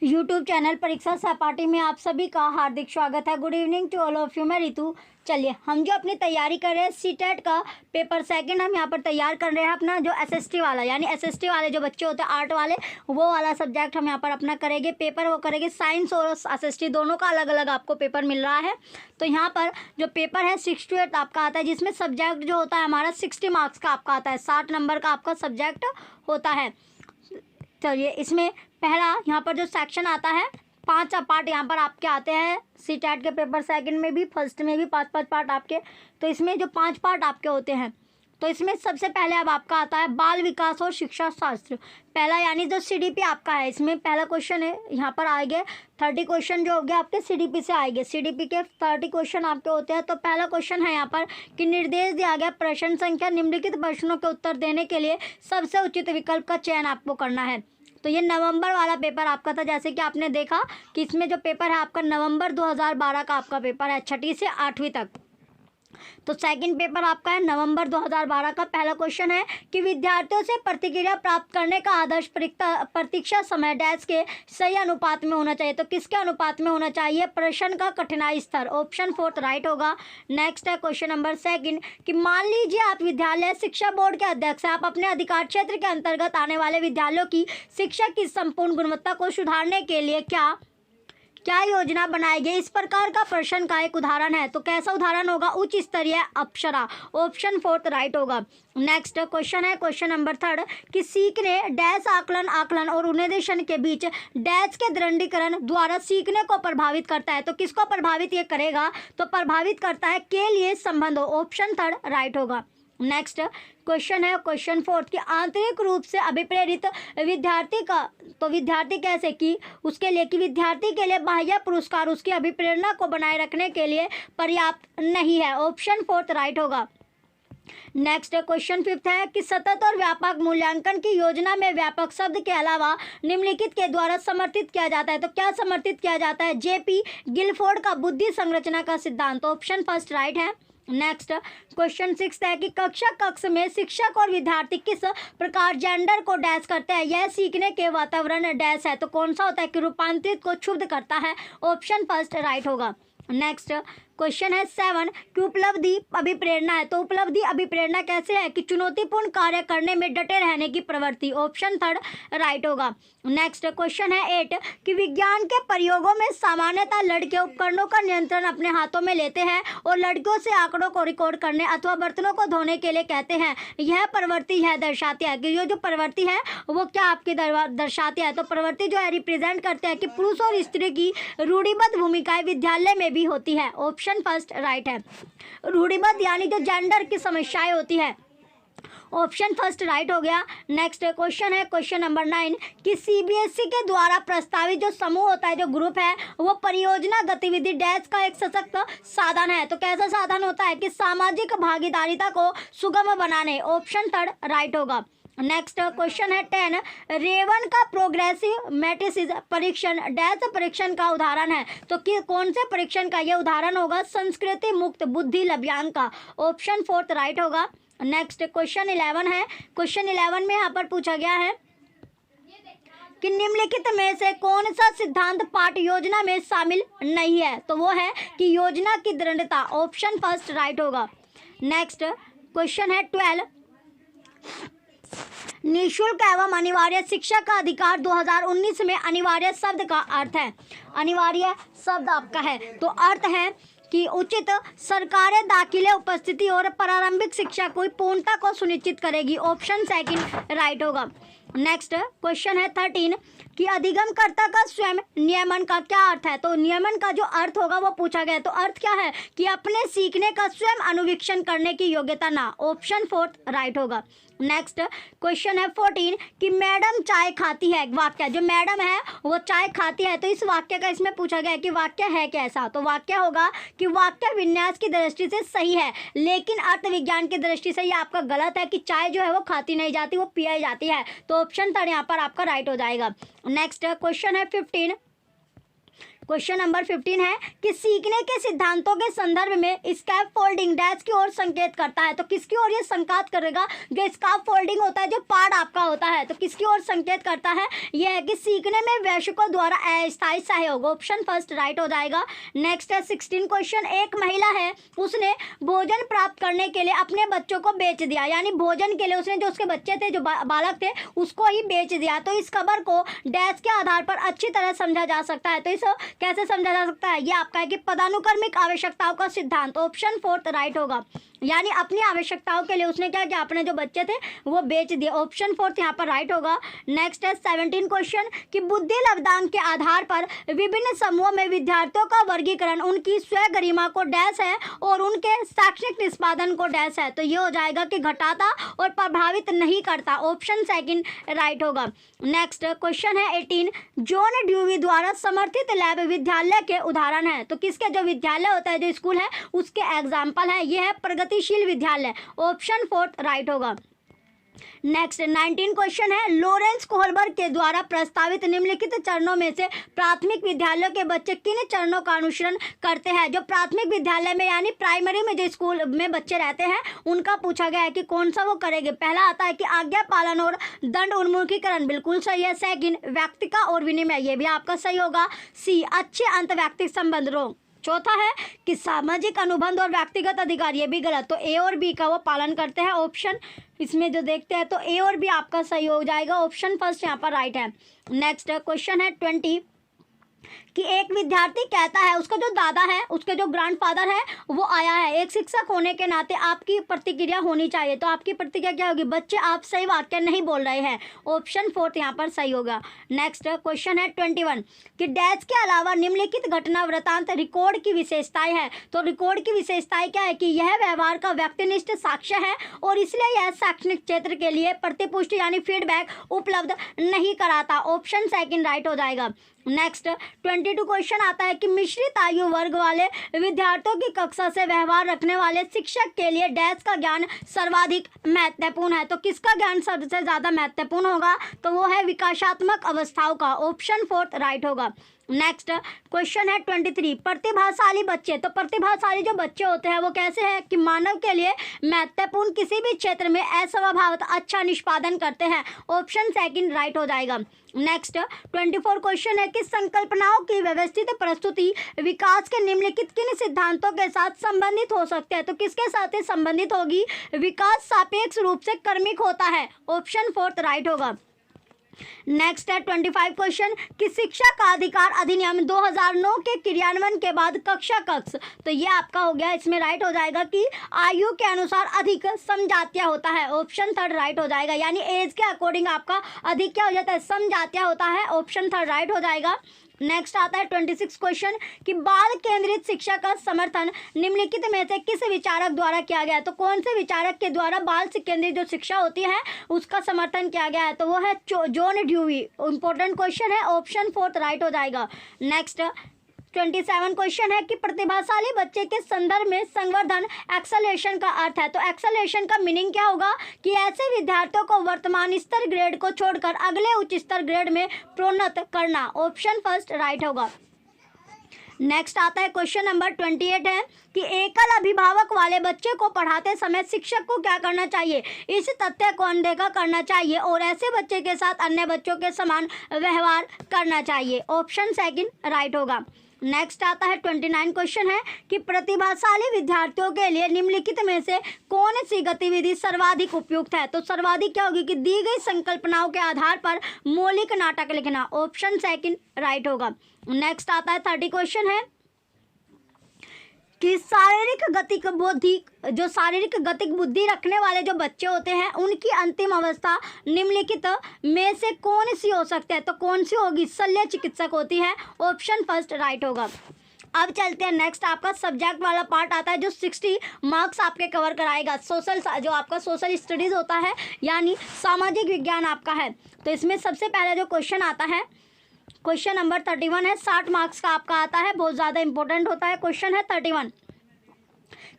YouTube channel परीक्षा सहपाठी में आप सभी का हार्दिक स्वागत है। Good evening to all of you. मैं रितु। चलिए, हम जो अपनी तैयारी कर रहे हैं सीटेट का पेपर सेकंड हम यहाँ पर तैयार कर रहे हैं अपना जो एसएसटी वाला, यानी एसएसटी वाले जो बच्चे होते हैं आर्ट वाले, वो वाला सब्जेक्ट हम यहाँ पर अपना करेंगे पेपर। वो करेंगे साइंस और एसएसटी दोनों का अलग अलग आपको पेपर मिल रहा है। तो यहाँ पर जो पेपर है 6 to 8 आपका आता है, जिसमें सब्जेक्ट जो होता है हमारा 60 मार्क्स का आपका आता है, 60 नंबर का आपका सब्जेक्ट होता है। चलिए, इसमें पहला यहाँ पर जो सेक्शन आता है 5 पार्ट यहाँ पर आपके आते हैं सीटेट के पेपर सेकंड में भी, फर्स्ट में भी 5 पार्ट आपके। तो इसमें जो 5 पार्ट आपके होते हैं, तो इसमें सबसे पहले अब आपका आता है बाल विकास और शिक्षा शास्त्र पहला, यानी जो सीडीपी आपका है। इसमें पहला क्वेश्चन है, यहाँ पर आएंगे 30 क्वेश्चन जो हो गए आपके सीडीपी से आएंगे। सीडीपी के 30 क्वेश्चन आपके होते हैं। तो पहला क्वेश्चन है यहाँ पर कि निर्देश दिया गया प्रश्न संख्या निम्नलिखित प्रश्नों के उत्तर देने के लिए सबसे उचित विकल्प का चयन आपको करना है। तो ये नवंबर वाला पेपर आपका था, जैसे कि आपने देखा कि इसमें जो पेपर है आपका नवंबर 2012 का आपका पेपर है 6ठी से 8वीं तक। तो सेकंड पेपर आपका है नवंबर 2012 का। पहला क्वेश्चन है कि विद्यार्थियों से प्रतिक्रिया प्राप्त करने का आदर्श प्रतीक्षा समय डैश के सही अनुपात में होना चाहिए। तो किसके अनुपात में होना चाहिए? प्रश्न का कठिनाई स्तर, ऑप्शन 4 राइट होगा। नेक्स्ट है क्वेश्चन नंबर सेकंड कि मान लीजिए आप विद्यालय शिक्षा बोर्ड के अध्यक्ष हैं। आप अपने अधिकार क्षेत्र के अंतर्गत आने वाले विद्यालयों की शिक्षा की संपूर्ण गुणवत्ता को सुधारने के लिए क्या योजना बनाई गई? इस प्रकार का प्रश्न का एक उदाहरण है। तो कैसा उदाहरण होगा? उच्च स्तरीय अप्सरा, ऑप्शन 4 राइट होगा। नेक्स्ट क्वेश्चन है क्वेश्चन नंबर 3 कि सीखने डैश आकलन और निर्देशन के बीच डैश के दृढ़ीकरण द्वारा सीखने को प्रभावित करता है। तो किसको प्रभावित ये करेगा? तो प्रभावित करता है के लिए संबंध, ऑप्शन 3 राइट होगा। नेक्स्ट क्वेश्चन है क्वेश्चन 4 कि आंतरिक रूप से अभिप्रेरित विद्यार्थी का, तो विद्यार्थी कैसे कि उसके लिए कि विद्यार्थी के लिए बाह्य पुरस्कार उसकी अभिप्रेरणा को बनाए रखने के लिए पर्याप्त नहीं है, ऑप्शन 4 राइट होगा। नेक्स्ट क्वेश्चन 5 है कि सतत और व्यापक मूल्यांकन की योजना में व्यापक शब्द के अलावा निम्नलिखित के द्वारा समर्थित किया जाता है। तो क्या समर्थित किया जाता है? जेपी गिलफोर्ड का बुद्धि संरचना का सिद्धांत, ऑप्शन 1 राइट है। नेक्स्ट क्वेश्चन 6 है कि कक्ष में शिक्षक और विद्यार्थी किस प्रकार जेंडर को डैश करते हैं? यह सीखने के वातावरण डैश है। तो कौन सा होता है कि रूपांतरित को क्षुब्ध करता है, ऑप्शन 1 राइट होगा। नेक्स्ट क्वेश्चन है 7 कि उपलब्धि अभिप्रेरणा है। तो उपलब्धि अभिप्रेरणा कैसे है? कि चुनौतीपूर्ण कार्य करने में डटे रहने की प्रवृत्ति, ऑप्शन 3 राइट होगा। नेक्स्ट क्वेश्चन है 8 कि विज्ञान के प्रयोगों में सामान्यतः लड़के उपकरणों का नियंत्रण अपने हाथों में लेते हैं और लड़कियों से आंकड़ों को रिकॉर्ड करने अथवा बर्तनों को धोने के लिए कहते हैं। यह प्रवृत्ति यह दर्शाती है कि ये जो प्रवृत्ति है वो क्या आपकी दर्शाती है? तो प्रवृत्ति जो है रिप्रेजेंट करते हैं कि पुरुष और स्त्री की रूढ़िबद्ध भूमिकाएं विद्यालय में भी होती है, ऑप्शन 1 राइट है। रूढ़िबद्ध यानी जो जेंडर की समस्याएं होती है, ऑप्शन 1 राइट हो गया। नेक्स्ट क्वेश्चन है क्वेश्चन नंबर 9 कि सीबीएसई के द्वारा प्रस्तावित जो समूह होता है, जो ग्रुप है, वो परियोजना गतिविधि डैश का एक सशक्त साधन है। तो कैसा साधन होता है? कि सामाजिक भागीदारिता को सुगम बनाने, ऑप्शन 3 राइट होगा। नेक्स्ट क्वेश्चन है 10 रेवन का प्रोग्रेसिव मैट्रिसेस परीक्षण डैश परीक्षण का उदाहरण है। तो कि कौन से परीक्षण का ये उदाहरण होगा? संस्कृति मुक्त बुद्धि लभ्यांक का, ऑप्शन 4 राइट होगा। नेक्स्ट क्वेश्चन 11 है। क्वेश्चन 11 में यहाँ पर पूछा गया है कि निम्नलिखित में से कौन सा सिद्धांत पाठ योजना में शामिल नहीं है? तो वो है कि योजना की दृढ़ता, ऑप्शन 1 राइट होगा। नेक्स्ट क्वेश्चन है 12 निःशुल्क एवं अनिवार्य शिक्षा का अधिकार 2019 में अनिवार्य शब्द का अर्थ है। अनिवार्य शब्द आपका है तो अर्थ है कि उचित सरकारें दाखिले उपस्थिति और प्रारंभिक शिक्षा को पूर्णता को सुनिश्चित करेगी, ऑप्शन 2 राइट होगा। नेक्स्ट क्वेश्चन है 13 कि अधिगमकर्ता का स्वयं नियमन का क्या अर्थ है? तो नियमन का जो अर्थ होगा वो पूछा गया है। तो अर्थ क्या है? कि अपने सीखने का स्वयं अनुवीक्षण करने की योग्यता ना, ऑप्शन 4 राइट होगा। नेक्स्ट क्वेश्चन है 14 कि मैडम चाय खाती है। वाक्य जो मैडम है वो चाय खाती है। तो इस वाक्य का इसमें पूछा गया है कि वाक्य है कैसा? तो वाक्य होगा कि वाक्य विन्यास की दृष्टि से सही है, लेकिन अर्थ विज्ञान की दृष्टि से ये आपका गलत है कि चाय जो है वो खाती नहीं जाती, वो पियाई जाती है। तो ऑप्शन 3 यहाँ पर आपका राइट हो जाएगा। नेक्स्ट क्वेश्चन है 15 क्वेश्चन नंबर 15 है कि सीखने के सिद्धांतों के संदर्भ में स्कैफ फोल्डिंग डैश की ओर संकेत करता है। तो किसकी ओर ये संकेत करेगा? जो स्कैफ फोल्डिंग होता है, जो पार्ट आपका होता है, तो किसकी ओर संकेत करता है? यह है कि सीखने में वयस्कों द्वारा अस्थायी सहयोग। ऑप्शन फर्स्ट राइट हो जाएगा। नेक्स्ट है 16 क्वेश्चन। एक महिला है, उसने भोजन प्राप्त करने के लिए अपने बच्चों को बेच दिया, यानी भोजन के लिए उसने जो उसके बच्चे थे, जो बालक थे, उसको ही बेच दिया। तो इस खबर को डैश के आधार पर अच्छी तरह समझा जा सकता है। तो इसे कैसे समझा जा सकता है? ये आपका है कि पदानुक्रमिक आवश्यकताओं का सिद्धांत। ऑप्शन फोर्थ राइट होगा। यानी अपनी आवश्यकताओं के लिए उसने क्या किया? अपने जो बच्चे थे वो बेच दिए। ऑप्शन फोर्थ यहाँ पर राइट होगा। नेक्स्ट है 17 क्वेश्चन कि बुद्धि लब्धांक के आधार पर विभिन्न समूहों में विद्यार्थियों का वर्गीकरण उनकी स्वयं गरिमा को डैश है और उनके शैक्षणिक निष्पादन को डैश है। तो ये हो जाएगा कि घटाता और प्रभावित नहीं करता। ऑप्शन सेकंड राइट होगा। नेक्स्ट क्वेश्चन है 18 जॉन ड्यूवी द्वारा समर्थित लैब विद्यालय के उदाहरण है। तो किसके जो विद्यालय होता है, जो स्कूल है, उसके एग्जाम्पल है। ये है प्रगतिशील विद्यालय। ऑप्शन फोर्थ राइट होगा। नेक्स्ट 19 क्वेश्चन है लॉरेंस कोहलबर्ग के द्वारा प्रस्तावित निम्नलिखित चरणों में से प्राथमिक विद्यालयों के बच्चे किन चरणों का अनुसरण करते हैं? जो प्राथमिक विद्यालय में यानी प्राइमरी में जो स्कूल में बच्चे रहते हैं, उनका पूछा गया है कि कौन सा वो करेंगे। पहला आता है कि आज्ञा पालन और दंड उन्मुखीकरण, बिल्कुल सही है। सेकंड व्यक्तिका और विनिमय, ये भी आपका सही होगा। सी अच्छे अंत व्यक्तिक संबंध, रो। चौथा है कि सामाजिक अनुबंध और व्यक्तिगत अधिकार, ये भी गलत। तो ए और बी का वो पालन करते हैं। ऑप्शन इसमें जो देखते हैं तो ए और बी आपका सही हो जाएगा। ऑप्शन फर्स्ट यहाँ पर राइट है। नेक्स्ट क्वेश्चन है 20 कि एक विद्यार्थी कहता है उसका जो दादा है, उसके जो ग्रैंडफादर है, वो आया है। एक शिक्षक होने के नाते आपकी प्रतिक्रिया होनी चाहिए। तो आपकी प्रतिक्रिया क्या होगी? बच्चे आप सही वाक्य नहीं बोल रहे हैं। ऑप्शन फोर्थ यहाँ पर सही होगा। नेक्स्ट क्वेश्चन है 21 कि डैश के अलावा निम्नलिखित घटना वृतांत रिकॉर्ड की विशेषताएं है। तो रिकॉर्ड की विशेषताएं क्या है? कि यह व्यवहार का व्यक्तिनिष्ठ साक्ष्य है और इसलिए यह शैक्षणिक क्षेत्र के लिए प्रतिपुष्टि यानी फीडबैक उपलब्ध नहीं कराता। ऑप्शन सेकंड राइट हो जाएगा। नेक्स्ट 22 क्वेश्चन आता है कि मिश्रित आयु वर्ग वाले विद्यार्थियों की कक्षा से व्यवहार रखने वाले शिक्षक के लिए डैश का ज्ञान सर्वाधिक महत्वपूर्ण है। तो किसका ज्ञान सबसे ज़्यादा महत्वपूर्ण होगा? तो वो है विकासात्मक अवस्थाओं का। ऑप्शन फोर्थ राइट होगा। नेक्स्ट क्वेश्चन है 23 प्रतिभाशाली बच्चे। तो प्रतिभाशाली जो बच्चे होते हैं वो कैसे हैं? कि मानव के लिए महत्वपूर्ण किसी भी क्षेत्र में अस्वभावतः अच्छा निष्पादन करते हैं। ऑप्शन सेकंड राइट हो जाएगा। नेक्स्ट 24 क्वेश्चन है कि संकल्पनाओं की व्यवस्थित प्रस्तुति विकास के निम्नलिखित किन सिद्धांतों के साथ संबंधित हो सकते हैं? तो किसके साथ ही संबंधित होगी? विकास सापेक्ष रूप से क्रमिक होता है। ऑप्शन फोर्थ राइट होगा। नेक्स्ट है 25 क्वेश्चन कि शिक्षा का अधिकार अधिनियम 2009 के क्रियान्वयन के बाद कक्षा कक्ष। तो ये आपका हो गया, इसमें राइट हो जाएगा कि आयु के अनुसार अधिक समजातीय होता है। ऑप्शन थर्ड राइट हो जाएगा। यानी एज के अकॉर्डिंग आपका अधिक क्या हो जाता है? समजातीय होता है। ऑप्शन थर्ड राइट हो जाएगा। नेक्स्ट आता है 26 क्वेश्चन कि बाल केंद्रित शिक्षा का समर्थन निम्नलिखित में से किस विचारक द्वारा किया गया है? तो कौन से विचारक के द्वारा बाल केंद्रित जो शिक्षा होती है उसका समर्थन किया गया है? तो वो है जॉन ड्यूवी। इंपॉर्टेंट क्वेश्चन है। ऑप्शन फोर्थ राइट हो जाएगा। नेक्स्ट 27 क्वेश्चन है कि प्रतिभाशाली बच्चे के संदर्भ में संवर्धन एक्सेलरेशन का अर्थ है। तो एक्सेलरेशन का मीनिंग क्या होगा? कि ऐसे विद्यार्थियों को वर्तमान स्तर ग्रेड को छोड़कर अगले उच्च स्तर ग्रेड में प्रोन्नत करना। ऑप्शन फर्स्ट राइट होगा। नेक्स्ट आता है क्वेश्चन नंबर 28 है कि एकल अभिभावक वाले बच्चे को पढ़ाते समय शिक्षक को क्या करना चाहिए? इस तथ्य को अनदेखा करना चाहिए और ऐसे बच्चे के साथ अन्य बच्चों के समान व्यवहार करना चाहिए। ऑप्शन सेकंड राइट होगा। नेक्स्ट आता है 29 क्वेश्चन है कि प्रतिभाशाली विद्यार्थियों के लिए निम्नलिखित में से कौन सी गतिविधि सर्वाधिक उपयुक्त है? तो सर्वाधिक क्या होगी? कि दी गई संकल्पनाओं के आधार पर मौलिक नाटक लिखना। ऑप्शन सेकंड राइट होगा। नेक्स्ट आता है 30 क्वेश्चन है कि शारीरिक गतिक बुद्धि, जो शारीरिक गतिक बुद्धि रखने वाले जो बच्चे होते हैं उनकी अंतिम अवस्था निम्नलिखित में से कौन सी हो सकती है? तो कौन सी होगी? शल्य चिकित्सक होती है। ऑप्शन फर्स्ट राइट होगा। अब चलते हैं नेक्स्ट, आपका सब्जेक्ट वाला पार्ट आता है जो 60 मार्क्स आपके कवर कराएगा। सोशल, जो आपका सोशल स्टडीज़ होता है यानी सामाजिक विज्ञान आपका है। तो इसमें सबसे पहले जो क्वेश्चन आता है क्वेश्चन नंबर 31 है, 60 मार्क्स का आपका आता है, बहुत ज़्यादा इंपॉर्टेंट होता है। क्वेश्चन है 31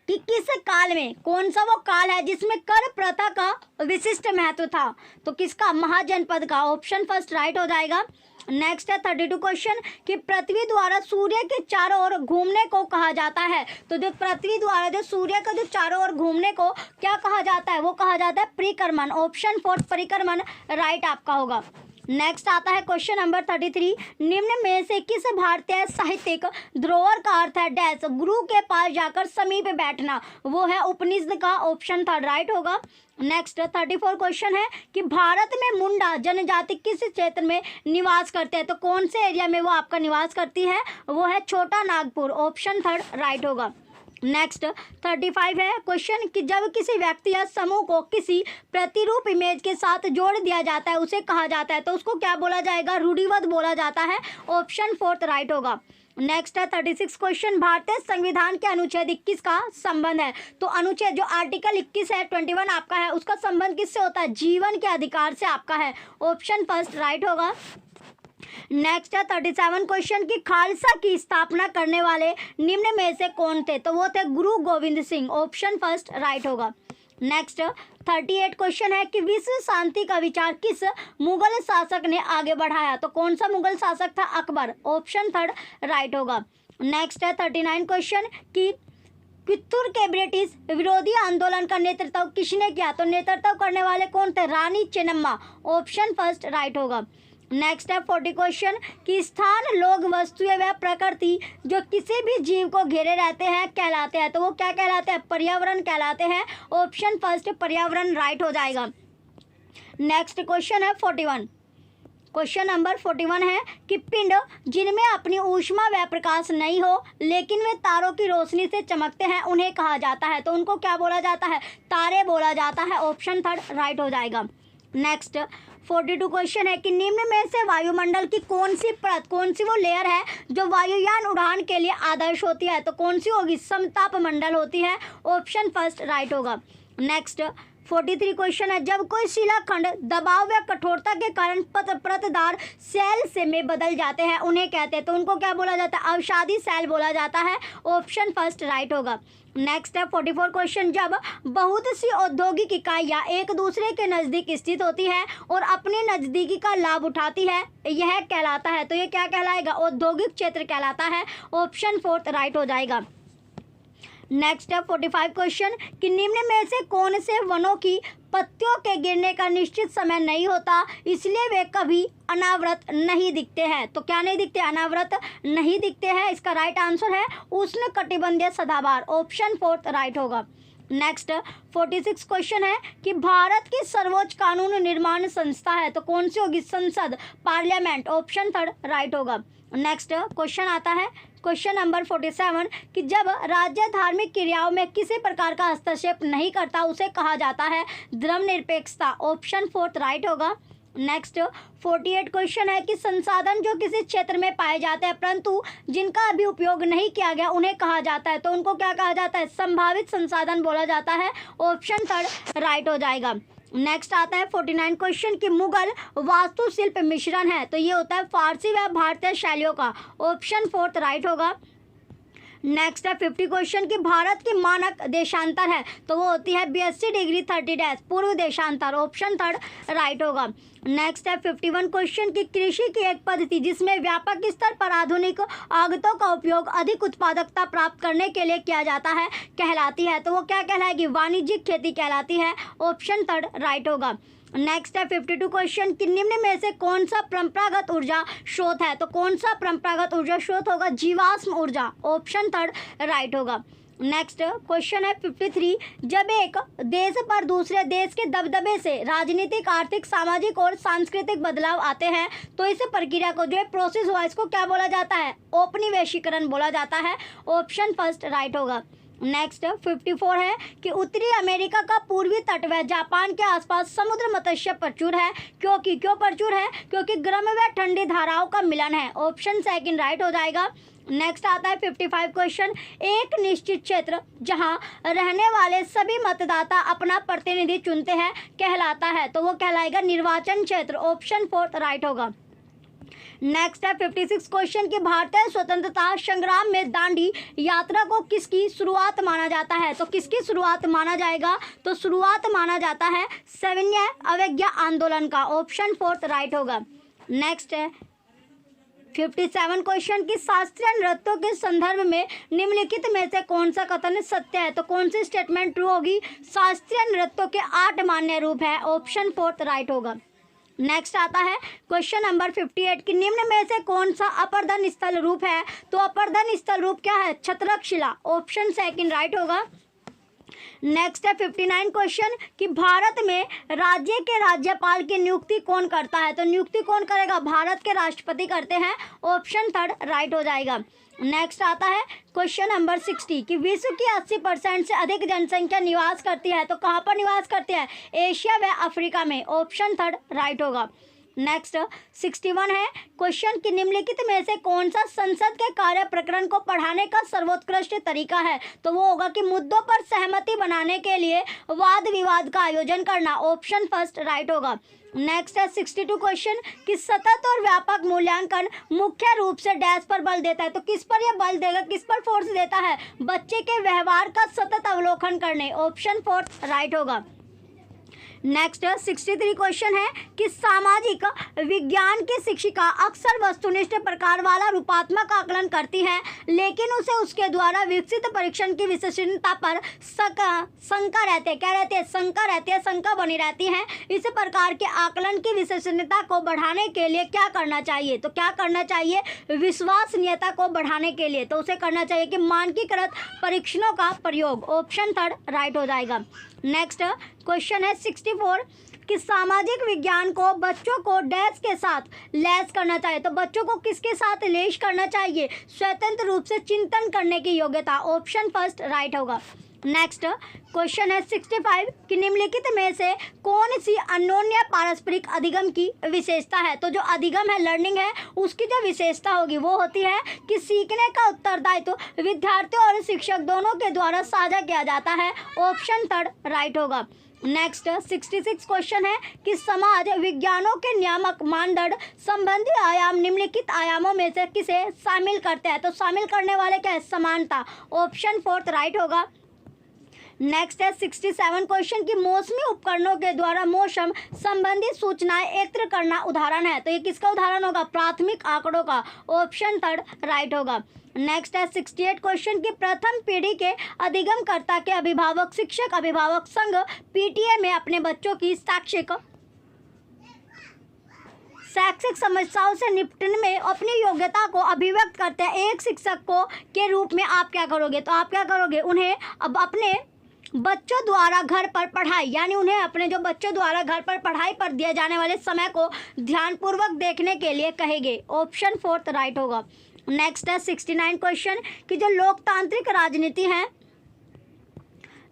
कि किस काल में, कौन सा वो काल है जिसमें कर प्रथा का विशिष्ट महत्व था, तो किसका, महाजनपद का, ऑप्शन फर्स्ट राइट हो जाएगा। नेक्स्ट है 32 क्वेश्चन कि पृथ्वी द्वारा सूर्य के चारों ओर घूमने को कहा जाता है, तो जो पृथ्वी द्वारा जो सूर्य का जो चारों ओर घूमने को क्या कहा जाता है, वो कहा जाता है परिक्रमण, ऑप्शन फोर्थ परिक्रमण राइट आपका होगा। नेक्स्ट आता है क्वेश्चन नंबर 33, निम्न में से किस भारतीय साहित्यिक धरोहर का अर्थ है डैश, गुरु के पास जाकर समीप बैठना, वो है उपनिषद का, ऑप्शन थर्ड राइट होगा। नेक्स्ट 34 क्वेश्चन है कि भारत में मुंडा जनजाति किस क्षेत्र में निवास करते हैं, तो कौन से एरिया में वो आपका निवास करती है, वो है छोटा नागपुर, ऑप्शन थर्ड राइट होगा। नेक्स्ट 35 है क्वेश्चन कि जब किसी व्यक्ति या समूह को किसी प्रतिरूप इमेज के साथ जोड़ दिया जाता है उसे कहा जाता है, तो उसको क्या बोला जाएगा, रूढ़िवाद बोला जाता है, ऑप्शन फोर्थ राइट होगा। नेक्स्ट है 36 क्वेश्चन, भारतीय संविधान के अनुच्छेद 21 का संबंध है, तो अनुच्छेद जो आर्टिकल 21 है 21 आपका है, उसका संबंध किससे होता है, जीवन के अधिकार से आपका है, ऑप्शन फर्स्ट राइट होगा। नेक्स्ट है 37 क्वेश्चन की खालसा की स्थापना करने वाले निम्न में से कौन थे, तो वो थे गुरु Govind Singh, option first right होगा। नेक्स्ट 38 क्वेश्चन है कि विश्व शांति का विचार किस मुगल शासक ने आगे बढ़ाया, तो कौन सा मुगल शासक था, अकबर, ऑप्शन थर्ड राइट होगा। नेक्स्ट है 39 क्वेश्चन कि कित्तूर के ब्रिटिश विरोधी आंदोलन का नेतृत्व किसने किया, तो नेतृत्व करने वाले कौन थे, Rani Chennamma, option first right होगा। नेक्स्ट है 40 क्वेश्चन कि स्थान, लोग, वस्तुएं व प्रकृति जो किसी भी जीव को घेरे रहते हैं कहलाते हैं, तो वो क्या कहलाते हैं, पर्यावरण कहलाते हैं, ऑप्शन फर्स्ट पर्यावरण राइट हो जाएगा। नेक्स्ट क्वेश्चन है 41, क्वेश्चन नंबर 41 है कि पिंड जिनमें अपनी ऊष्मा व प्रकाश नहीं हो लेकिन वे तारों की रोशनी से चमकते हैं उन्हें कहा जाता है, तो उनको क्या बोला जाता है, तारे बोला जाता है, ऑप्शन थर्ड राइट हो जाएगा। नेक्स्ट 42 क्वेश्चन है कि निम्न में से वायुमंडल की कौन सी परत, कौन सी वो लेयर है जो वायुयान उड़ान के लिए आदर्श होती है, तो कौन सी होगी, समताप मंडल होती है, ऑप्शन फर्स्ट राइट होगा। नेक्स्ट 43 क्वेश्चन है जब कोई शिलाखंड दबाव या कठोरता के कारण परतदार सेल से में बदल जाते हैं उन्हें कहते हैं, तो उनको क्या बोला जाता है, अवसादी सेल बोला जाता है, ऑप्शन फर्स्ट राइट होगा। नेक्स्ट है 44 क्वेश्चन जब बहुत सी औद्योगिक इकाइयाँ एक दूसरे के नज़दीक स्थित होती है और अपने नज़दीकी का लाभ उठाती है, यह कहलाता है, तो ये क्या कहलाएगा, औद्योगिक क्षेत्र कहलाता है, ऑप्शन फोर्थ राइट हो जाएगा। नेक्स्ट है 45 क्वेश्चन कि निम्न में से कौन से वनों की पत्तियों के गिरने का निश्चित समय नहीं होता इसलिए वे कभी अनावृत नहीं दिखते हैं, तो क्या नहीं दिखते, अनावृत नहीं दिखते हैं, इसका राइट आंसर है उष्ण कटिबंधीय सदाबहार, ऑप्शन फोर्थ राइट होगा। नेक्स्ट 46 क्वेश्शन है कि भारत की सर्वोच्च कानून निर्माण संस्था है, तो कौन सी होगी, संसद, पार्लियामेंट, ऑप्शन थर्ड राइट होगा। नेक्स्ट क्वेश्चन आता है क्वेश्चन नंबर 47 कि जब राज्य धार्मिक क्रियाओं में किसी प्रकार का हस्तक्षेप नहीं करता उसे कहा जाता है धर्मनिरपेक्षता, ऑप्शन फोर्थ राइट होगा। नेक्स्ट 48 क्वेश्चन है कि संसाधन जो किसी क्षेत्र में पाए जाते हैं परंतु जिनका अभी उपयोग नहीं किया गया उन्हें कहा जाता है, तो उनको क्या कहा जाता है, संभावित संसाधन बोला जाता है, ऑप्शन थर्ड राइट हो जाएगा। नेक्स्ट आता है 49 क्वेश्चन कि मुगल वास्तुशिल्प मिश्रण है, तो ये होता है फारसी व भारतीय शैलियों का, ऑप्शन फोर्थ राइट होगा। नेक्स्ट है 50 क्वेश्चन कि भारत की मानक देशांतर है, तो वो होती है 82 डिग्री 30 डैश पूर्व देशांतर, ऑप्शन थर्ड राइट होगा। नेक्स्ट है 51 क्वेश्चन की कृषि की एक पद्धति जिसमें व्यापक स्तर पर आधुनिक आगतों का उपयोग अधिक उत्पादकता प्राप्त करने के लिए किया जाता है कहलाती है, तो वो क्या कहलाएगी, वाणिज्यिक खेती कहलाती है, ऑप्शन थर्ड राइट होगा। नेक्स्ट है 52 क्वेश्चन कि निम्न में से कौन सा परंपरागत ऊर्जा स्रोत है, तो कौन सा परंपरागत ऊर्जा स्रोत होगा, जीवाश्म ऊर्जा, ऑप्शन थर्ड राइट होगा। नेक्स्ट क्वेश्चन है 53 जब एक देश पर दूसरे देश के दबदबे से राजनीतिक, आर्थिक, सामाजिक और सांस्कृतिक बदलाव आते हैं तो इस प्रक्रिया को जो है प्रोसेस हुआ इसको क्या बोला जाता है, औपनिवेशीकरण बोला जाता है, ऑप्शन फर्स्ट राइट होगा। नेक्स्ट 54 है कि उत्तरी अमेरिका का पूर्वी तट व जापान के आसपास समुद्र मत्स्य प्रचुर है, क्यों प्रचुर है, क्योंकि गर्म व ठंडी धाराओं का मिलन है, ऑप्शन सेकंड राइट हो जाएगा। नेक्स्ट आता है 55 क्वेश्चन एक निश्चित क्षेत्र जहां रहने वाले सभी मतदाता अपना प्रतिनिधि चुनते हैं कहलाता है, तो वो कहलाएगा निर्वाचन क्षेत्र, ऑप्शन फोर्थ राइट होगा। नेक्स्ट है 56 क्वेश्चन कि भारतीय स्वतंत्रता संग्राम में दांडी यात्रा को किसकी शुरुआत माना जाता है? तो किसकी शुरुआत माना जाएगा? तो शुरुआत माना जाता है सविनय अवज्ञा आंदोलन का। ऑप्शन 4 राइट होगा। नेक्स्ट है 57 क्वेश्चन की शास्त्रीय नृत्यों के संदर्भ में निम्नलिखित में से कौन सा कथन सत्य है? तो कौन सी स्टेटमेंट ट्रू होगी? शास्त्रीय नृत्यों के 8 मान्य रूप है। ऑप्शन 4 राइट होगा। नेक्स्ट आता है क्वेश्चन नंबर 58 कि निम्न में से कौन सा अपर्दन स्थल रूप है? तो अपर्दन स्थल रूप क्या है? छत्रकशिला। ऑप्शन 2 राइट होगा। नेक्स्ट है 59 क्वेश्चन कि भारत में राज्य के राज्यपाल की नियुक्ति कौन करता है? तो नियुक्ति कौन करेगा? भारत के राष्ट्रपति करते हैं। ऑप्शन 3 राइट हो जाएगा। नेक्स्ट आता है क्वेश्चन नंबर 60 कि विश्व की 80% से अधिक जनसंख्या निवास करती है। तो कहाँ पर निवास करती है? एशिया व अफ्रीका में। ऑप्शन 3 राइट होगा। नेक्स्ट 61 है क्वेश्चन कि निम्नलिखित में से कौन सा संसद के कार्य प्रकरण को पढ़ाने का सर्वोत्कृष्ट तरीका है? तो वो होगा कि मुद्दों पर सहमति बनाने के लिए वाद विवाद का आयोजन करना। ऑप्शन 1 राइट होगा। नेक्स्ट है 62 क्वेश्चन कि सतत और व्यापक मूल्यांकन मुख्य रूप से डैश पर बल देता है। तो किस पर यह बल देगा? किस पर फोर्स देता है? बच्चे के व्यवहार का सतत अवलोकन करने। ऑप्शन 4 राइट होगा। नेक्स्ट 63 क्वेश्चन है कि सामाजिक विज्ञान की शिक्षिका अक्सर वस्तुनिष्ठ प्रकार वाला रूपात्मक आकलन करती है, लेकिन उसे उसके द्वारा विकसित परीक्षण की विश्वसनीयता पर शंका रहती है। क्या रहती है? शंका रहती है, शंका बनी रहती है। इस प्रकार के आकलन की विश्वसनीयता को बढ़ाने के लिए क्या करना चाहिए? तो क्या करना चाहिए? विश्वसनीयता को बढ़ाने के लिए तो उसे करना चाहिए कि मानकीकृत परीक्षणों का प्रयोग। ऑप्शन 3 राइट हो जाएगा। नेक्स्ट क्वेश्चन है 64 कि सामाजिक विज्ञान को बच्चों को डैश के साथ लैस करना चाहिए। तो बच्चों को किसके साथ लैस करना चाहिए? स्वतंत्र रूप से चिंतन करने की योग्यता। ऑप्शन 1 राइट होगा। नेक्स्ट क्वेश्चन है 65 कि निम्नलिखित में से कौन सी अन्योन्य पारस्परिक अधिगम की विशेषता है? तो जो अधिगम है, लर्निंग है, उसकी जो विशेषता होगी वो होती है कि सीखने का उत्तरदायित्व तो विद्यार्थियों और शिक्षक दोनों के द्वारा साझा किया जाता है। ऑप्शन 3 राइट होगा। नेक्स्ट 66 क्वेश्चन है कि समाज विज्ञानों के नियामक मानदंड संबंधी आयाम निम्नलिखित आयामों में से किसे शामिल करते हैं? तो शामिल करने वाले क्या है? समानता। ऑप्शन 4 राइट होगा। नेक्स्ट है 67 क्वेश्चन की मौसमी उपकरणों के द्वारा मौसम संबंधी सूचनाएं एकत्र करना उदाहरण है। तो ये किसका उदाहरण होगा? प्राथमिक आंकड़ों का। ऑप्शन 3 राइट होगा। नेक्स्ट है 68 क्वेश्चन की प्रथम पीढ़ी के अधिगमकर्ता के अभिभावक शिक्षक अभिभावक संघ पीटीए में अपने बच्चों की शैक्षिक समस्याओं से निपटने में अपनी योग्यता को अभिव्यक्त करते हैं। एक शिक्षक को के रूप में आप क्या करोगे? तो आप क्या करोगे? उन्हें अब अपने बच्चों द्वारा घर पर पढ़ाई, यानी उन्हें अपने जो बच्चों द्वारा घर पर पढ़ाई पर दिए जाने वाले समय को ध्यानपूर्वक देखने के लिए कहेंगे। ऑप्शन 4 राइट होगा। नेक्स्ट है 69 क्वेश्चन कि जो लोकतांत्रिक राजनीति है,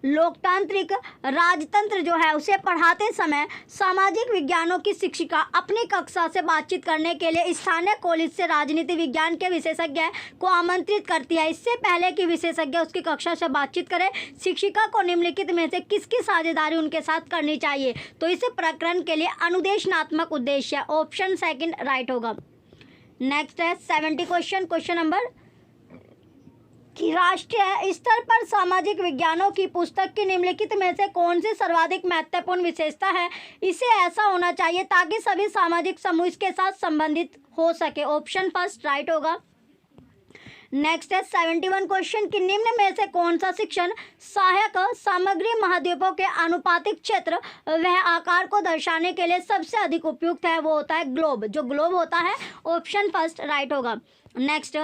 लोकतांत्रिक राजतंत्र जो है उसे पढ़ाते समय सामाजिक विज्ञानों की शिक्षिका अपनी कक्षा से बातचीत करने के लिए स्थानीय कॉलेज से राजनीति विज्ञान के विशेषज्ञ को आमंत्रित करती है। इससे पहले कि विशेषज्ञ उसकी कक्षा से बातचीत करे, शिक्षिका को निम्नलिखित में से किसकी साझेदारी उनके साथ करनी चाहिए? तो इस प्रकरण के लिए अनुदेशनात्मक उद्देश्य। ऑप्शन 2 राइट होगा। नेक्स्ट है 70 क्वेश्चन नंबर कि राष्ट्रीय स्तर पर सामाजिक विज्ञानों की पुस्तक की निम्नलिखित में से कौन सी सर्वाधिक महत्वपूर्ण विशेषता है? इसे ऐसा होना चाहिए ताकि सभी सामाजिक समूह इसके साथ संबंधित हो सके। ऑप्शन 1 राइट होगा। नेक्स्ट है 71 क्वेश्चन कि निम्न में से कौन सा शिक्षण सहायक सामग्री महाद्वीपों के आनुपातिक क्षेत्र वह आकार को दर्शाने के लिए सबसे अधिक उपयुक्त है? वो होता है ग्लोब। जो ग्लोब होता है। ऑप्शन 1 राइट होगा। नेक्स्ट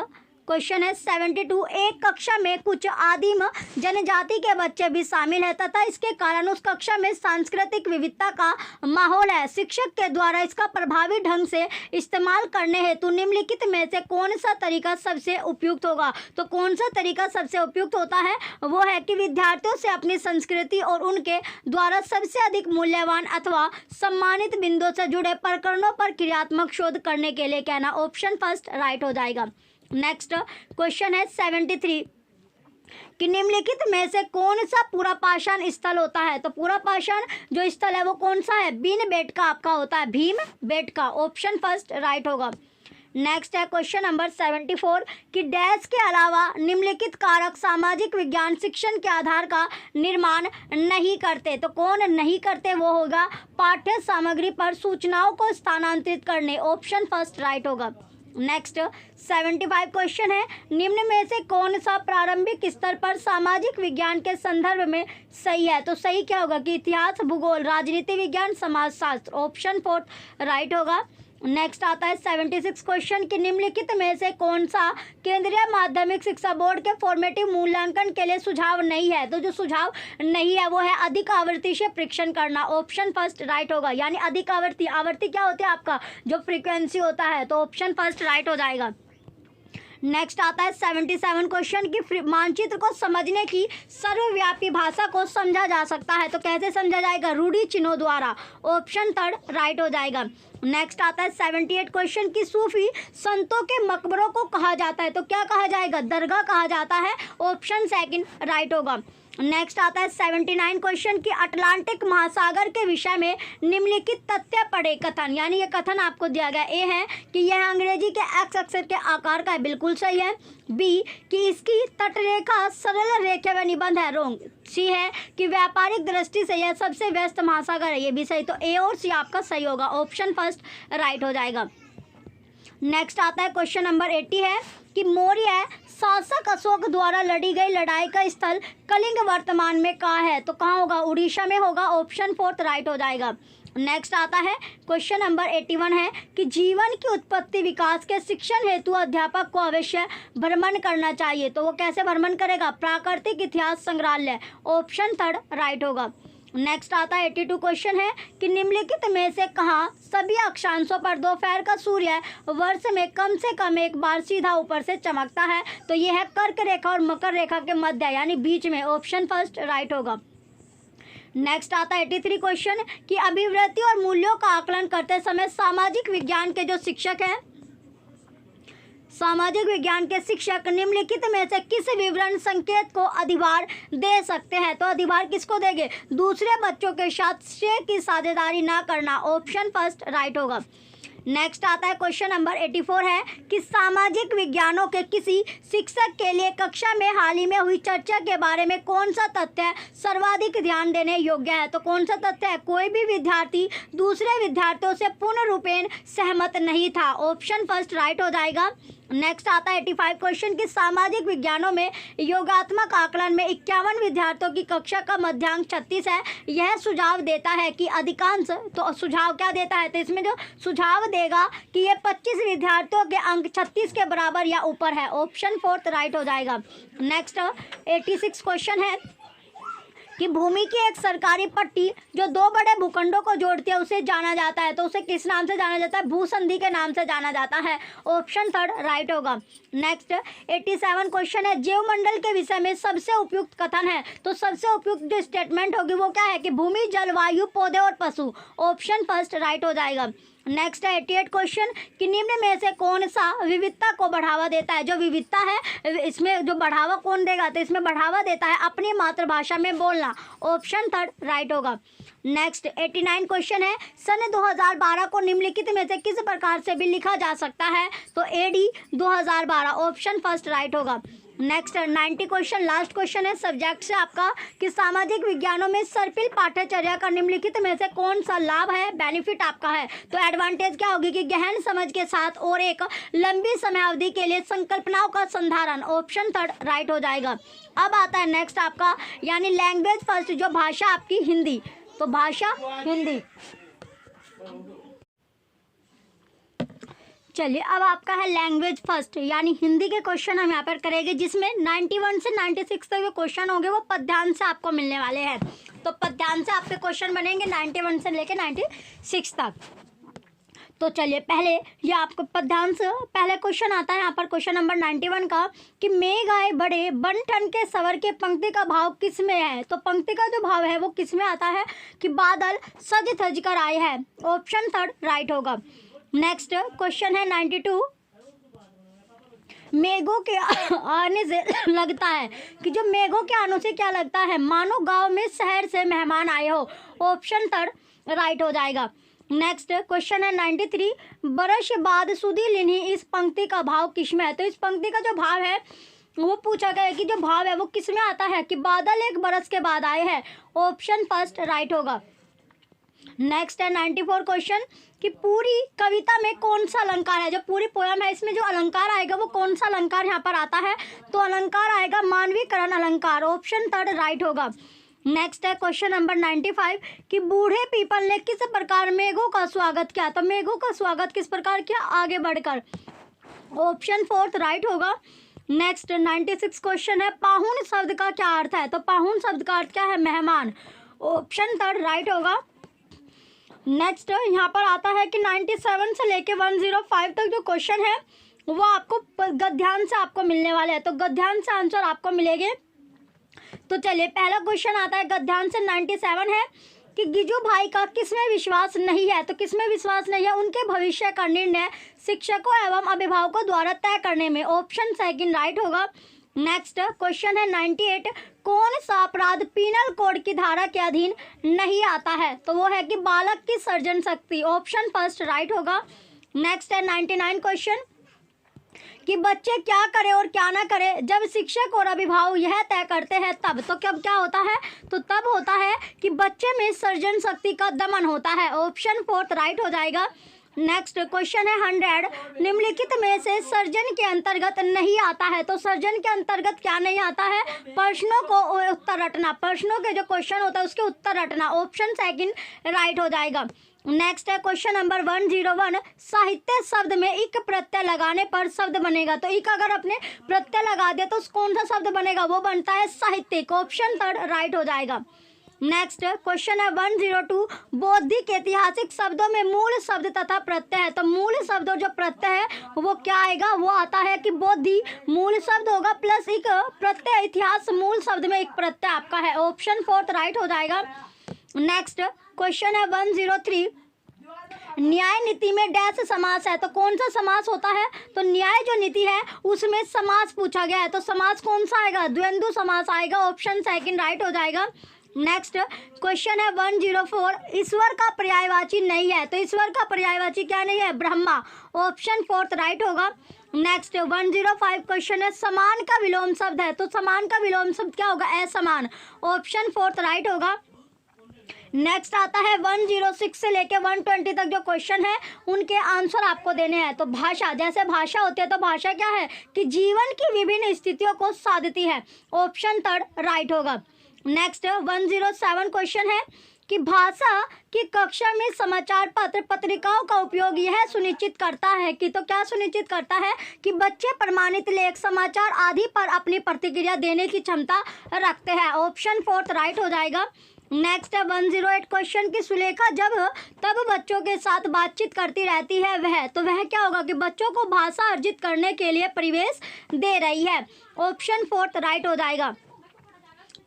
क्वेश्चन है 72 एक कक्षा में कुछ आदिम जनजाति के बच्चे भी शामिल है तथा इसके कारण उस कक्षा में सांस्कृतिक विविधता का माहौल है। शिक्षक के द्वारा इसका प्रभावी ढंग से इस्तेमाल करने हेतु निम्नलिखित में से कौन सा तरीका सबसे उपयुक्त होगा? तो कौन सा तरीका सबसे उपयुक्त होता है? वो है कि विद्यार्थियों से अपनी संस्कृति और उनके द्वारा सबसे अधिक मूल्यवान अथवा सम्मानित बिंदुओं से जुड़े प्रकरणों पर क्रियात्मक शोध करने के लिए कहना। ऑप्शन 1 राइट हो जाएगा। नेक्स्ट क्वेश्चन है 73 कि निम्नलिखित में से कौन सा पूरा पाषाण स्थल होता है? तो पूरा पाषाण जो स्थल है वो कौन सा है? भीम बेटका आपका होता है। भीम बेटका। ऑप्शन 1 राइट होगा। नेक्स्ट है क्वेश्चन नंबर 74 कि डैश के अलावा निम्नलिखित कारक सामाजिक विज्ञान शिक्षण के आधार का निर्माण नहीं करते। तो कौन नहीं करते, वो होगा पाठ्य सामग्री पर सूचनाओं को स्थानांतरित करने। ऑप्शन फर्स्ट राइट होगा। नेक्स्ट 75 क्वेश्चन है, निम्न में से कौन सा प्रारंभिक स्तर पर सामाजिक विज्ञान के संदर्भ में सही है। तो सही क्या होगा कि इतिहास, भूगोल, राजनीति विज्ञान, समाजशास्त्र। ऑप्शन फोर्थ राइट होगा। नेक्स्ट आता है 76 क्वेश्चन कि निम्नलिखित में से कौन सा केंद्रीय माध्यमिक शिक्षा बोर्ड के फॉर्मेटिव मूल्यांकन के लिए सुझाव नहीं है। तो जो सुझाव नहीं है वो है अधिक आवृत्ति से परीक्षण करना। ऑप्शन फर्स्ट राइट होगा। यानी अधिक आवृत्ति, आवृत्ति क्या होती है आपका जो फ्रीक्वेंसी होता है, तो ऑप्शन फर्स्ट राइट हो जाएगा। नेक्स्ट आता है 77 क्वेश्चन कि मानचित्र को समझने की सर्वव्यापी भाषा को समझा जा सकता है। तो कैसे समझा जाएगा, रूढ़ि चिन्हों द्वारा। ऑप्शन थर्ड राइट हो जाएगा। नेक्स्ट आता है 78 क्वेश्चन कि सूफी संतों के मकबरों को कहा जाता है। तो क्या कहा जाएगा, दरगाह कहा जाता है। ऑप्शन सेकंड राइट होगा। नेक्स्ट आता है 79 क्वेश्चन कि अटलांटिक महासागर के विषय में निम्नलिखित तथ्य पढ़े कथन। यानी ये कथन आपको दिया गया। ए है कि यह अंग्रेजी के एक्स अक्षर के आकार का है, बिल्कुल सही है। बी कि इसकी तटरेखा सरल रेखा व निबंध है, रॉन्ग। सी है कि व्यापारिक दृष्टि से यह सबसे व्यस्त महासागर है, ये भी सही। तो ए और सी आपका सही होगा। ऑप्शन फर्स्ट राइट हो जाएगा। नेक्स्ट आता है क्वेश्चन नंबर 80 है कि मौर्य शासक अशोक द्वारा लड़ी गई लड़ाई का स्थल कलिंग वर्तमान में कहाँ है। तो कहाँ होगा, उड़ीसा में होगा। ऑप्शन फोर्थ राइट हो जाएगा। नेक्स्ट आता है क्वेश्चन नंबर 81 है कि जीवन की उत्पत्ति विकास के शिक्षण हेतु अध्यापक को अवश्य भ्रमण करना चाहिए। तो वो कैसे भ्रमण करेगा, प्राकृतिक इतिहास संग्रहालय। ऑप्शन थर्ड राइट होगा। नेक्स्ट आता है 82 क्वेश्चन है कि निम्नलिखित में से कहाँ सभी अक्षांशों पर दोपहर का सूर्य वर्ष में कम से कम एक बार सीधा ऊपर से चमकता है। तो ये है कर्क रेखा और मकर रेखा के मध्य, यानी बीच में। ऑप्शन फर्स्ट राइट होगा। नेक्स्ट आता है 83 क्वेश्चन कि अभिवृत्ति और मूल्यों का आकलन करते समय सामाजिक विज्ञान के जो शिक्षक हैं, सामाजिक विज्ञान के शिक्षक निम्नलिखित में से किस विवरण संकेत को अधिभार दे सकते हैं। तो अधिभार किसको देंगे, दूसरे बच्चों के साथ श्रेय की साझेदारी ना करना। ऑप्शन फर्स्ट राइट होगा। नेक्स्ट आता है क्वेश्चन नंबर 84 है कि सामाजिक विज्ञानों के किसी शिक्षक के लिए कक्षा में हाल ही में हुई चर्चा के बारे में कौन सा तथ्य सर्वाधिक ध्यान देने योग्य है। तो कौन सा तथ्य है, कोई भी विद्यार्थी दूसरे विद्यार्थियों से पूर्ण रूपेण सहमत नहीं था। ऑप्शन फर्स्ट राइट हो जाएगा। नेक्स्ट आता है 85 क्वेश्चन कि सामाजिक विज्ञानों में योगात्मक आकलन में 51 विद्यार्थियों की कक्षा का मध्यांक 36 है। यह सुझाव देता है कि अधिकांश, तो सुझाव क्या देता है, तो इसमें जो सुझाव देगा कि ये 25 विद्यार्थियों के अंक 36 के बराबर या ऊपर है। ऑप्शन फोर्थ राइट हो जाएगा। नेक्स्ट 86 क्वेश्चन है कि भूमि की एक सरकारी पट्टी जो दो बड़े भूखंडों को जोड़ती है उसे जाना जाता है। तो उसे किस नाम से जाना जाता है, भूसंधि के नाम से जाना जाता है। ऑप्शन थर्ड राइट होगा। नेक्स्ट 87 क्वेश्चन है जीवमंडल के विषय में सबसे उपयुक्त कथन है। तो सबसे उपयुक्त जो स्टेटमेंट होगी वो क्या है कि भूमि, जलवायु, पौधे और पशु। ऑप्शन फर्स्ट राइट हो जाएगा। नेक्स्ट है 88 क्वेश्चन कि निम्न में से कौन सा विविधता को बढ़ावा देता है। जो विविधता है इसमें जो बढ़ावा कौन देगा, तो इसमें बढ़ावा देता है अपनी मातृभाषा में बोलना। ऑप्शन थर्ड राइट होगा। नेक्स्ट 89 क्वेश्चन है सन 2012 को निम्नलिखित में से किस प्रकार से भी लिखा जा सकता है। तो एडी 2012। ऑप्शन फर्स्ट राइट होगा। नेक्स्ट 90 क्वेश्चन लास्ट क्वेश्चन है सब्जेक्ट से आपका कि सामाजिक विज्ञानों में सर्पिल पाठ्यचर्या का निम्नलिखित में से कौन सा लाभ है, बेनिफिट आपका है। तो एडवांटेज क्या होगी कि गहन समझ के साथ और एक लंबी समयावधि के लिए संकल्पनाओं का संधारण। ऑप्शन थर्ड राइट हो जाएगा। अब आता है नेक्स्ट आपका यानी लैंग्वेज फर्स्ट, जो भाषा आपकी हिंदी। तो भाषा हिंदी। चलिए अब आपका है लैंग्वेज फर्स्ट यानी हिंदी के क्वेश्चन हम यहाँ पर करेंगे, जिसमें 91 से 96 तक जो क्वेश्चन होंगे वो पद्यांश से आपको मिलने वाले हैं। तो पद्यांश से आपके क्वेश्चन बनेंगे 91 से लेकर 96 तक। तो चलिए पहले ये आपको पद्यांश पहले क्वेश्चन आता है यहाँ पर क्वेश्चन नंबर 91 का कि मेघ आए बड़े बन ठन के सवर के, पंक्ति का भाव किस में है। तो पंक्ति का जो भाव है वो किस में आता है कि बादल सज धज कर आए हैं। ऑप्शन थर्ड राइट होगा। नेक्स्ट क्वेश्चन है 92 मेघों के आने से लगता है कि जो मेघों के आने से क्या लगता है, मानो गांव में शहर से मेहमान आए हो। ऑप्शन थर्ड राइट हो जाएगा। नेक्स्ट क्वेश्चन है 93, बरस बाद सुधी लिन्ही इस पंक्ति का भाव किसमें है। तो इस पंक्ति का जो भाव है वो पूछा गया है कि जो भाव है वो किस में आता है कि बादल एक बरस के बाद आए हैं। ऑप्शन फर्स्ट राइट होगा। नेक्स्ट है 94 क्वेश्चन कि पूरी कविता में कौन सा अलंकार है, जो पूरी पोयम है इसमें जो अलंकार आएगा वो कौन सा अलंकार यहाँ पर आता है। तो अलंकार आएगा मानवीकरण अलंकार। ऑप्शन थर्ड राइट होगा। नेक्स्ट है क्वेश्चन नंबर 95 कि बूढ़े पीपल ने किस प्रकार मेघों का स्वागत किया। तो मेघों का स्वागत किस प्रकार किया, आगे बढ़कर। ऑप्शन फोर्थ राइट होगा। नेक्स्ट 96 क्वेश्चन है पाहुन शब्द का क्या अर्थ है। तो पाहुन शब्द का अर्थ क्या है, मेहमान। ऑप्शन थर्ड राइट होगा। नेक्स्ट यहाँ पर आता है कि 97 से लेके 105 तक जो क्वेश्चन है वो आपको गद्यांश से आपको मिलने वाले हैं। तो गद्यांश से आंसर आपको मिलेंगे। तो चलिए पहला क्वेश्चन आता है गद्यांश से 97 है कि गिजू भाई का किसमें विश्वास नहीं है। तो किसमें विश्वास नहीं है, उनके भविष्य का निर्णय शिक्षकों एवं अभिभावकों द्वारा तय करने में। ऑप्शन सेकंड राइट होगा। नेक्स्ट क्वेश्चन है 98, कौन सा अपराध पीनल कोड की धारा के अधीन नहीं आता है। तो वो है कि बालक की सर्जन शक्ति। ऑप्शन फर्स्ट राइट होगा। नेक्स्ट है 99 क्वेश्चन कि बच्चे क्या करें और क्या ना करें जब शिक्षक और अभिभावक यह तय करते हैं तब। तो कब क्या होता है, तो तब होता है कि बच्चे में सर्जन शक्ति का दमन होता है। ऑप्शन फोर्थ राइट हो जाएगा। नेक्स्ट क्वेश्चन है 100, निम्नलिखित में से सर्जन के अंतर्गत नहीं आता है। तो सर्जन के अंतर्गत क्या नहीं आता है, प्रश्नों को उत्तर रटना, प्रश्नों के जो क्वेश्चन होता है उसके उत्तर रटना। ऑप्शन सेकंड राइट हो जाएगा। नेक्स्ट है क्वेश्चन नंबर 101, साहित्य शब्द में इक प्रत्यय लगाने पर शब्द बनेगा। तो इक अगर अपने प्रत्यय लगा दिया तो कौन सा शब्द बनेगा, वो बनता है साहित्यिक। ऑप्शन थर्ड राइट हो जाएगा। नेक्स्ट क्वेश्चन है 102, बौद्धिक ऐतिहासिक शब्दों में मूल शब्द तथा प्रत्यय है। तो मूल शब्द और जो प्रत्यय है वो क्या आएगा, वो आता है कि बौद्धि मूल शब्द होगा प्लस एक प्रत्यय, इतिहास मूल शब्द में एक प्रत्यय आपका है। ऑप्शन फोर्थ राइट हो जाएगा। नेक्स्ट क्वेश्चन है 103, न्याय नीति में डैश समास है। तो कौन सा समास होता है, तो न्याय जो नीति है उसमें समास पूछा गया है। तो समास कौन सा आएगा, द्वंद्व समास आएगा। ऑप्शन सेकंड राइट हो जाएगा। नेक्स्ट क्वेश्चन है 104, ईश्वर का पर्यायवाची नहीं है। तो ईश्वर का पर्यायवाची क्या नहीं है, ब्रह्मा। ऑप्शन फोर्थ राइट होगा। नेक्स्ट 105 क्वेश्चन है समान का विलोम शब्द है। तो समान का विलोम शब्द क्या होगा, असमान। ऑप्शन फोर्थ राइट होगा। नेक्स्ट आता है 106 से लेके 120 तक जो क्वेश्चन है उनके आंसर आपको देने हैं। तो भाषा, जैसे भाषा होती है तो भाषा क्या है कि जीवन की विभिन्न स्थितियों को साधती है। ऑप्शन थर्ड राइट होगा। नेक्स्ट 107 क्वेश्चन है कि भाषा की कक्षा में समाचार पत्र पत्रिकाओं का उपयोग यह सुनिश्चित करता है कि, तो क्या सुनिश्चित करता है कि बच्चे प्रमाणित लेख समाचार आदि पर अपनी प्रतिक्रिया देने की क्षमता रखते हैं। ऑप्शन फोर्थ राइट हो जाएगा। नेक्स्ट है 108 क्वेश्चन की सुलेखा जब तब बच्चों के साथ बातचीत करती रहती है वह क्या होगा कि बच्चों को भाषा अर्जित करने के लिए परिवेश दे रही है। ऑप्शन फोर्थ राइट हो जाएगा।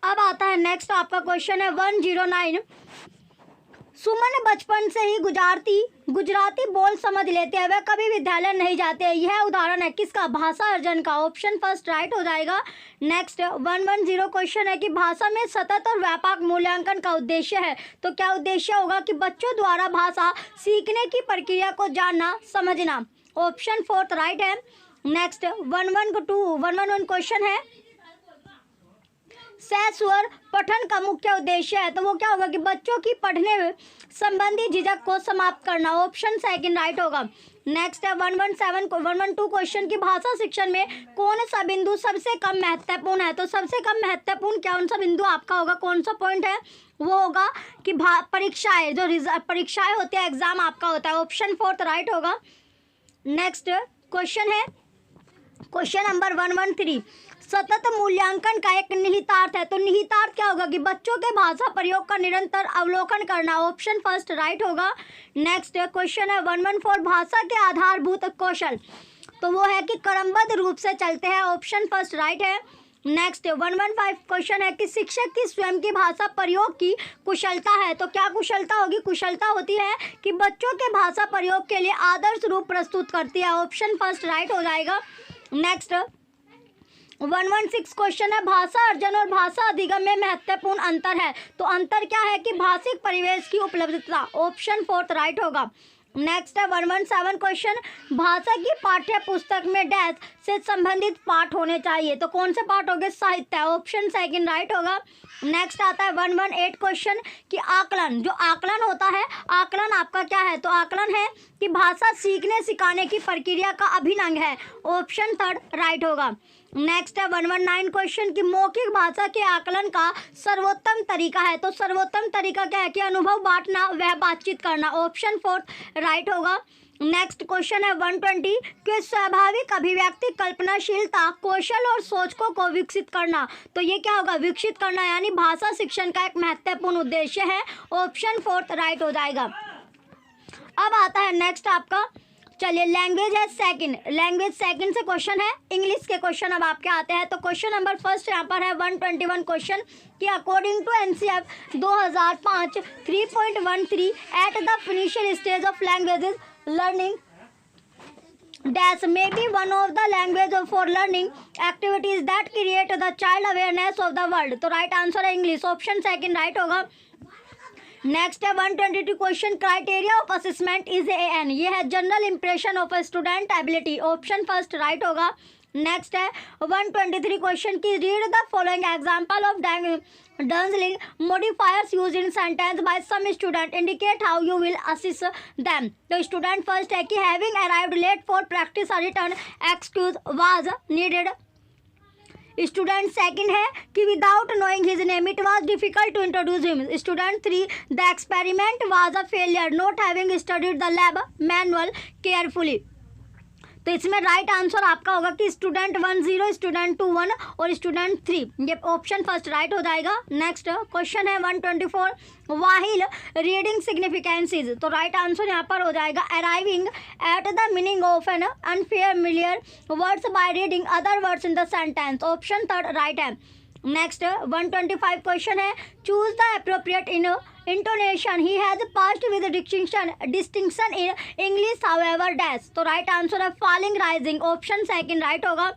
अब आता है नेक्स्ट आपका क्वेश्चन है 109, सुमन बचपन से ही गुजराती बोल समझ लेते हैं, वह कभी विद्यालय नहीं जाते। यह उदाहरण है किसका, भाषा अर्जन का। ऑप्शन फर्स्ट राइट हो जाएगा। नेक्स्ट 110 क्वेश्चन है कि भाषा में सतत और व्यापक मूल्यांकन का उद्देश्य है। तो क्या उद्देश्य होगा कि बच्चों द्वारा भाषा सीखने की प्रक्रिया को जानना समझना। ऑप्शन फोर्थ राइट है। नेक्स्ट 111 क्वेश्चन है स्वर पठन का मुख्य उद्देश्य है। तो वो क्या होगा कि बच्चों की पढ़ने संबंधी झिझक को समाप्त करना। ऑप्शन सेकंड राइट होगा। नेक्स्ट है 112 क्वेश्चन की भाषा शिक्षण में कौन सा बिंदु सबसे कम महत्वपूर्ण है। तो सबसे कम महत्वपूर्ण कौन सा बिंदु आपका होगा, कौन सा पॉइंट है, वो होगा कि परीक्षाएं, जो परीक्षाएं होती है, एग्जाम आपका होता है। ऑप्शन फोर्थ राइट होगा। नेक्स्ट क्वेश्चन है क्वेश्चन नंबर 113, सतत मूल्यांकन का एक निहितार्थ है। तो निहितार्थ क्या होगा कि बच्चों के भाषा प्रयोग का निरंतर अवलोकन करना। ऑप्शन फर्स्ट राइट होगा। नेक्स्ट क्वेश्चन है 114, भाषा के आधारभूत कौशल। तो वो है कि क्रमबद्ध रूप से चलते हैं। ऑप्शन फर्स्ट राइट है। नेक्स्ट 115 क्वेश्चन है कि शिक्षक की स्वयं की भाषा प्रयोग की कुशलता है। तो क्या कुशलता होगी, कुशलता होती है कि बच्चों के भाषा प्रयोग के लिए आदर्श रूप प्रस्तुत करती है। ऑप्शन फर्स्ट राइट हो जाएगा। नेक्स्ट 116 क्वेश्चन है, भाषा अर्जन और भाषा अधिगम में महत्वपूर्ण अंतर है। तो अंतर क्या है कि भाषिक परिवेश की उपलब्धता, ऑप्शन 4 राइट होगा। नेक्स्ट है 117 क्वेश्चन, भाषा की पाठ्य पुस्तक में डैश से संबंधित पाठ होने चाहिए। तो कौन से पाठ होंगे? साहित्य, ऑप्शन 2 राइट होगा। नेक्स्ट आता है 118 क्वेश्चन कि आकलन, जो आकलन होता है, आकलन आपका क्या है? तो आकलन है कि भाषा सीखने सिखाने की प्रक्रिया का अभिन्न अंग है, ऑप्शन 3 राइट होगा। नेक्स्ट है 119 क्वेश्चन कि मौखिक भाषा के आकलन का सर्वोत्तम तरीका है। तो सर्वोत्तम तरीका क्या है? कि अनुभव बांटना, वह बातचीत करना, ऑप्शन 4 राइट होगा। नेक्स्ट क्वेश्चन है 120 कि स्वाभाविक अभिव्यक्ति, कल्पनाशीलता, कौशल और सोच को विकसित करना। तो ये क्या होगा? विकसित करना, यानी भाषा शिक्षण का एक महत्वपूर्ण उद्देश्य है, ऑप्शन 4 राइट हो जाएगा। अब आता है नेक्स्ट आपका, चलिए लैंग्वेज है सेकंड, लैंग्वेज सेकंड से क्वेश्चन है, इंग्लिश के क्वेश्चन अब आपके आते हैं। तो क्वेश्चन नंबर फर्स्ट यहाँ पर है 121 क्वेश्चन कि according to NCF 2005 3.13 at the initial stage of languages learning dash may be one of the language for learning activities that create the child awareness of the world। तो right answer है English, option 2 right होगा। Next है 122 question, criteria of assessment is an, ये है general impression of student ability, option 1 right होगा। Next है 123 question की read the following example of dangling modifiers used in sentence by some student, indicate how you will assist them. तो student first है कि having arrived late for practice a written excuse was needed. Student second है कि without knowing his name it was difficult to introduce him. Student 3 the experiment was a failure not having studied the lab manual carefully. तो इसमें right answer आपका होगा कि student 1 0, student 2 1 और student 3, ये option first right हो जाएगा। Next question है 124 वाहिल रीडिंग सिग्निफिकेंसेस। तो राइट आंसर यहाँ पर हो जाएगा arriving at the meaning of an unfamiliar words by reading other words in the sentence, option 3 right है। नेक्स्ट 125 क्वेश्चन है choose the appropriate in intonation he has passed with distinction in English however dash. तो right answer है falling rising, option 2 right होगा।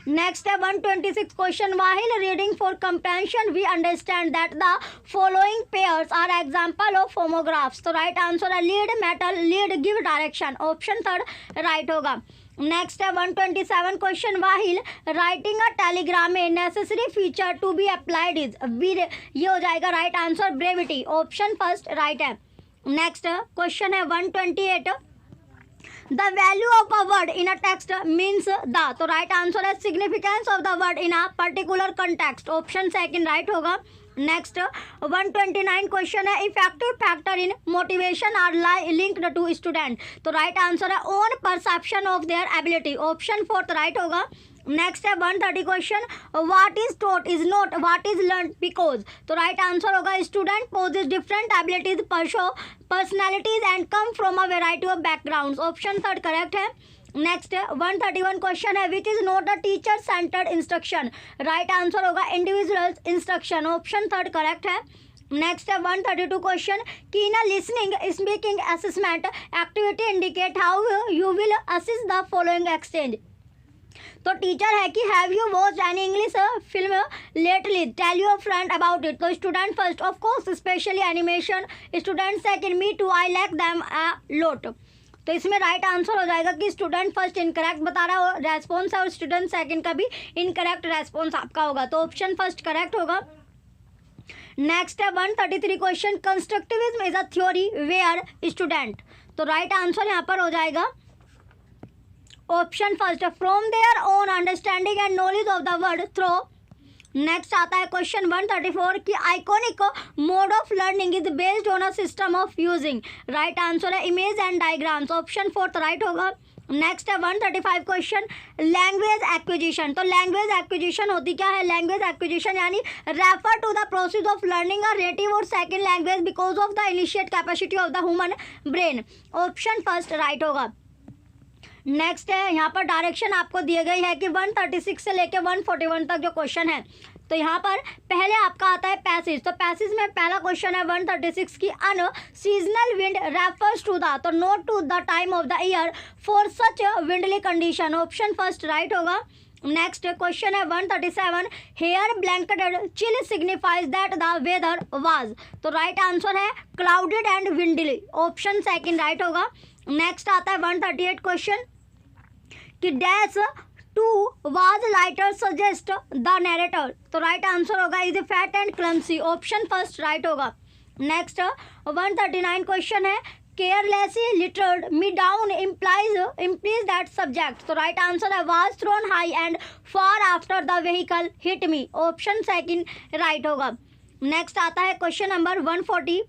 Next है 126 question while reading for comprehension we understand that the following pairs are example of homographs. तो right answer है lead metal lead give direction, option 3 right होगा। Next है 127 question while writing a telegram में necessary feature to be applied is ये हो जाएगा right answer brevity, option 1 right है। Next question है 128 the value of a word in a text means the. तो right answer है significance of the word in a particular context, option 2 right होगा। Next 129 question है effective factor in motivation are linked to student. तो right answer है own perception of their ability, option 4 right होगा। Next है 130 question what is taught is not what is learn because. तो right answer होगा student possesses different abilities परसो personalities and come from a variety of background, option 3 correct है। Next 131 question है विच is not a teacher centred instruction. Right answer होगा individual instruction, option 3 correct है। Next है 132 question की in listening speaking assessment activity indicate how you will assist the following exchange. तो teacher है कि have you watched any English film lately, tell your friend about it. तो student first of course specially animation, student second me too I like them a lot. तो इसमें right answer हो जाएगा कि student first incorrect बता रहा है response है और स्टूडेंट सेकंड का भी इनकरेक्ट रेस्पॉन्स आपका होगा, तो ऑप्शन फर्स्ट करेक्ट होगा। नेक्स्ट है 133 question constructivism is a theory where student. तो राइट आंसर यहाँ पर हो जाएगा option first from their own understanding and knowledge of the world through. Next आता है क्वेश्चन 134 कि iconic mode of learning is based on a system of using. Right answer है image and diagrams, option 4 right होगा। Next है 135 question language acquisition. तो language acquisition होती क्या है? लैंग्वेज एक्विजिशन यानी refer to the process of learning a native और second language because of the initiate capacity of the human brain, option 1 right होगा। Next है यहाँ पर डायरेक्शन आपको दिए गई है कि 136 से लेकर 141 तक जो क्वेश्चन है, तो यहाँ पर पहले आपका आता है पैसेज। तो पैसेज में पहला क्वेश्चन है 136 की unseasonal wind refers to the, तो not to the time of the year for such windy condition, option 1 right होगा। नेक्स्ट क्वेश्चन है 137, here blanketed chill signifies that the weather was. तो right answer है clouded and windy, option second right होगा। Next आता है 138 question कि dash to was lighter suggest the narrator. तो right answer होगा is fat and clumsy, option first right होगा। Next 139 question है carelessly littered me down implies that subject. तो right answer है was thrown high and far after the vehicle hit me, option second right होगा। Next आता है question number 140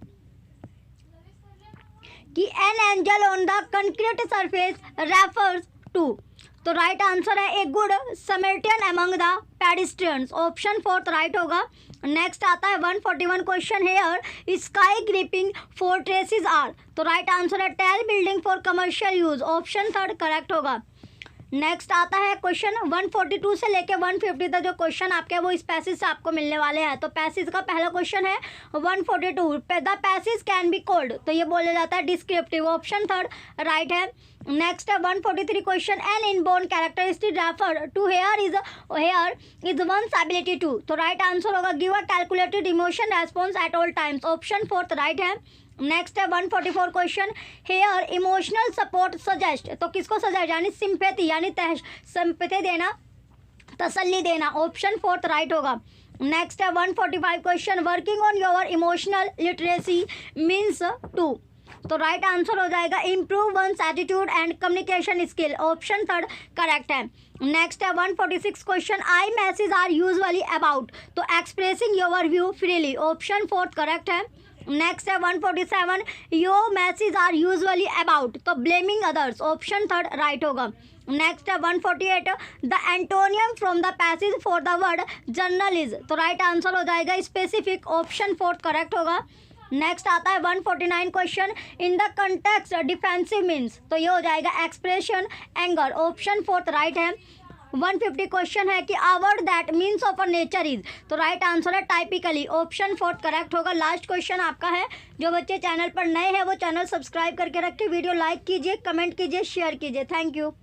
कि an angel on the concrete surface refers to. तो right answer है a good Samaritan among the pedestrians, option fourth right होगा। Next आता है 141 question here sky gripping fortresses are. तो राइट आंसर है tall building for commercial use, option third correct होगा। Next आता है क्वेश्चन 142 से लेके 150 तक जो क्वेश्चन आपके वो इस पैसेज से आपको मिलने वाले हैं। तो पैसेज का पहला क्वेश्चन है 142, the passage can be called. तो ये बोला जाता है डिस्क्रिप्टिव, ऑप्शन थर्ड राइट है। नेक्स्ट है 143 question an inborn characteristic refer to here is one's ability to. तो राइट आंसर होगा give a calculated emotion response at all times, option fourth right है। नेक्स्ट है 144 question here emotional support suggest. तो किसको suggest यानी sympathy यानी sympathy देना, तसल्ली देना, ऑप्शन फोर्थ राइट होगा। नेक्स्ट है 145 question working on your emotional literacy means to. तो राइट आंसर हो जाएगा improve one's attitude and communication skill, option third correct है। नेक्स्ट है 146 question I message are usually about. तो expressing your view freely, option fourth correct है। Next है 147 your message are usually about. तो blaming others, option third right होगा। Next है 148 the antonym from the passage for the word journal is. तो right answer हो जाएगा specific, option fourth correct होगा। Next आता है 149 question in the context defensive means. तो ये हो जाएगा expression anger, option fourth right है। 150 क्वेश्चन है कि a word that means of a nature is. तो राइट आंसर है टाइपिकली, ऑप्शन फोर्थ करेक्ट होगा। लास्ट क्वेश्चन आपका है, जो बच्चे चैनल पर नए हैं वो चैनल सब्सक्राइब करके रखें, वीडियो लाइक कीजिए, कमेंट कीजिए, शेयर कीजिए। Thank you.